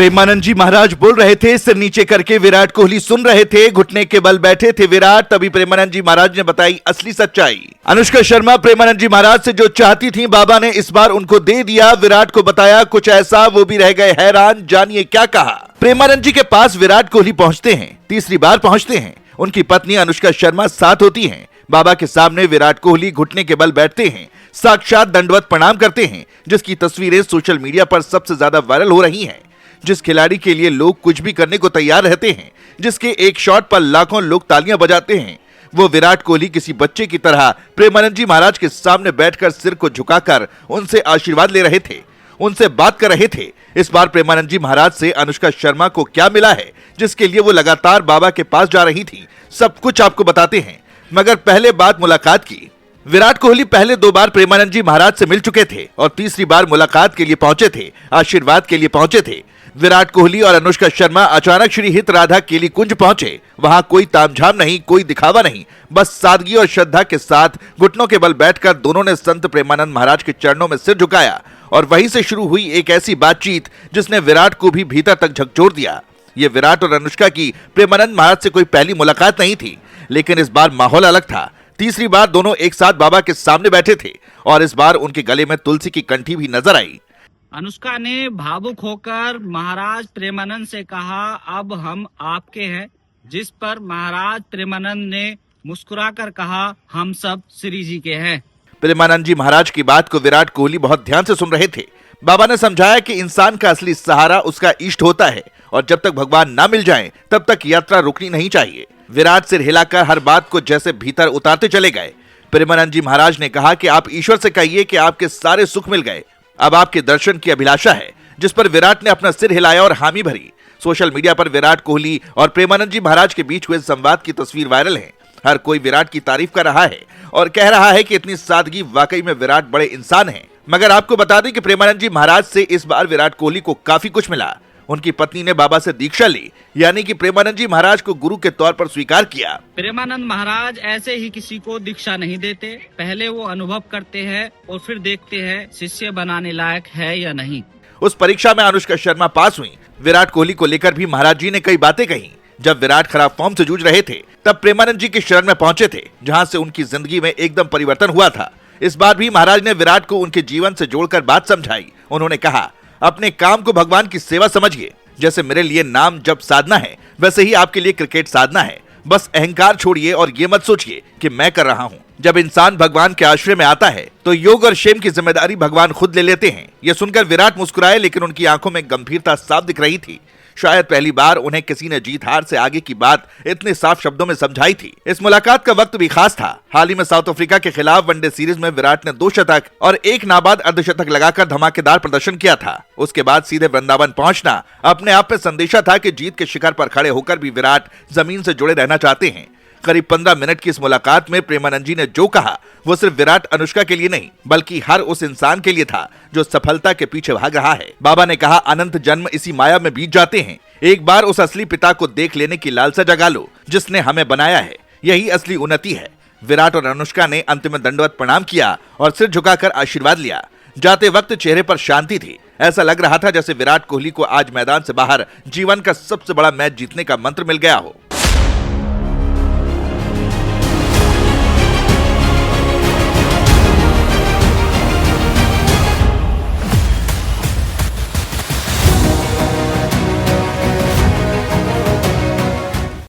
प्रेमानंद जी महाराज बोल रहे थे, सिर नीचे करके विराट कोहली सुन रहे थे, घुटने के बल बैठे थे विराट। तभी प्रेमानंद जी महाराज ने बताई असली सच्चाई। अनुष्का शर्मा प्रेमानंद जी महाराज से जो चाहती थी बाबा ने इस बार उनको दे दिया। विराट को बताया कुछ ऐसा, वो भी रह गए हैरान। जानिए क्या कहा। प्रेमानंद जी के पास विराट कोहली पहुंचते हैं, तीसरी बार पहुंचते हैं। उनकी पत्नी अनुष्का शर्मा साथ होती हैं। बाबा के सामने विराट कोहली घुटने के बल बैठते हैं, साक्षात दंडवत प्रणाम करते हैं, जिसकी तस्वीरें सोशल मीडिया पर सबसे ज्यादा वायरल हो रही हैं। जिस खिलाड़ी के लिए लोग कुछ भी करने को तैयार रहते हैं, जिसके एक शॉट पर लाखों लोग तालियां बजाते हैं, वो विराट कोहली किसी बच्चे की तरह प्रेमानंद जी महाराज के सामने बैठकर सिर को झुकाकर उनसे आशीर्वाद ले रहे थे, उनसे बात कर रहे थे। इस बार प्रेमानंद जी महाराज से अनुष्का शर्मा को क्या मिला है, जिसके लिए वो लगातार बाबा के पास जा रही थी, सब कुछ आपको बताते हैं। मगर पहले बात मुलाकात की। विराट कोहली पहले 2 बार प्रेमानंद जी महाराज से मिल चुके थे और तीसरी बार मुलाकात के लिए पहुंचे थे, आशीर्वाद के लिए पहुंचे थे। विराट कोहली और अनुष्का शर्मा अचानक श्री हित राधा केली कुंज पहुंचे। वहां कोई तामझाम नहीं, कोई दिखावा नहीं, बस सादगी और श्रद्धा के साथ घुटनों के बल बैठकर दोनों ने संत प्रेमानंद महाराज के चरणों में सिर झुकाया। और वहीं से शुरू हुई एक ऐसी बातचीत जिसने विराट को भी भीतर तक झकझोर दिया। ये विराट और अनुष्का की प्रेमानंद महाराज से कोई पहली मुलाकात नहीं थी, लेकिन इस बार माहौल अलग था। तीसरी बार दोनों एक साथ बाबा के सामने बैठे थे और इस बार उनके गले में तुलसी की कंठी भी नजर आई। अनुष्का ने भावुक होकर महाराज प्रेमानंद से कहा, अब हम आपके हैं। जिस पर महाराज प्रेमानंद ने मुस्कुराकर कहा, हम सब श्री जी के हैं। प्रेमानंद जी महाराज की बात को विराट कोहली बहुत ध्यान से सुन रहे थे। बाबा ने समझाया कि इंसान का असली सहारा उसका इष्ट होता है और जब तक भगवान ना मिल जाएं, तब तक यात्रा रुकनी नहीं चाहिए। विराट सिर हिलाकर हर बात को जैसे भीतर उतारते चले गए। प्रेमानंद जी महाराज ने कहा कि आप ईश्वर से कहिए कि आपके सारे सुख मिल गए, अब आपके दर्शन की अभिलाषा है। जिस पर विराट ने अपना सिर हिलाया और हामी भरी। सोशल मीडिया पर विराट कोहली और प्रेमानंद जी महाराज के बीच हुए संवाद की तस्वीर वायरल है। हर कोई विराट की तारीफ कर रहा है और कह रहा है कि इतनी सादगी, वाकई में विराट बड़े इंसान हैं। मगर आपको बता दें कि प्रेमानंद जी महाराज से इस बार विराट कोहली को काफी कुछ मिला। उनकी पत्नी ने बाबा से दीक्षा ली, यानी कि प्रेमानंद जी महाराज को गुरु के तौर पर स्वीकार किया। प्रेमानंद महाराज ऐसे ही किसी को दीक्षा नहीं देते, पहले वो अनुभव करते हैं और फिर देखते हैं शिष्य बनाने लायक है या नहीं। उस परीक्षा में अनुष्का शर्मा पास हुई। विराट कोहली को लेकर भी महाराज जी ने कई बातें कही। जब विराट खराब फॉर्म से जूझ रहे थे, तब प्रेमानंद जी की शरण में पहुंचे थे, जहां से उनकी जिंदगी में एकदम परिवर्तन हुआ था। इस बार भी महाराज ने विराट को उनके जीवन से जोड़कर बात समझाई। उन्होंने कहा, अपने काम को भगवान की सेवा समझिए। जैसे मेरे लिए नाम जब साधना है, वैसे ही आपके लिए क्रिकेट साधना है। बस अहंकार छोड़िए और ये मत सोचिए कि मैं कर रहा हूँ। जब इंसान भगवान के आश्रय में आता है, तो योग और क्षेम की जिम्मेदारी भगवान खुद ले लेते हैं। यह सुनकर विराट मुस्कुराए, लेकिन उनकी आंखों में गंभीरता साफ दिख रही थी। शायद पहली बार उन्हें किसी ने जीत हार से आगे की बात इतने साफ शब्दों में समझाई थी। इस मुलाकात का वक्त भी खास था। हाल ही में साउथ अफ्रीका के खिलाफ वनडे सीरीज में विराट ने 2 शतक और 1 नाबाद अर्धशतक लगाकर धमाकेदार प्रदर्शन किया था। उसके बाद सीधे वृंदावन पहुंचना अपने आप में संदेशा था कि जीत के शिखर पर खड़े होकर भी विराट जमीन से जुड़े रहना चाहते हैं। करीब 15 मिनट की इस मुलाकात में प्रेमानंद जी ने जो कहा, वो सिर्फ विराट अनुष्का के लिए नहीं, बल्कि हर उस इंसान के लिए था जो सफलता के पीछे भाग रहा है। बाबा ने कहा, अनंत जन्म इसी माया में बीत जाते हैं। एक बार उस असली पिता को देख लेने की लालसा जगा लो, जिसने हमें बनाया है। यही असली उन्नति है। विराट और अनुष्का ने अंतिम में दंडवत प्रणाम किया और सिर झुकाकर आशीर्वाद लिया। जाते वक्त चेहरे पर शांति थी। ऐसा लग रहा था जैसे विराट कोहली को आज मैदान से बाहर जीवन का सबसे बड़ा मैच जीतने का मंत्र मिल गया हो।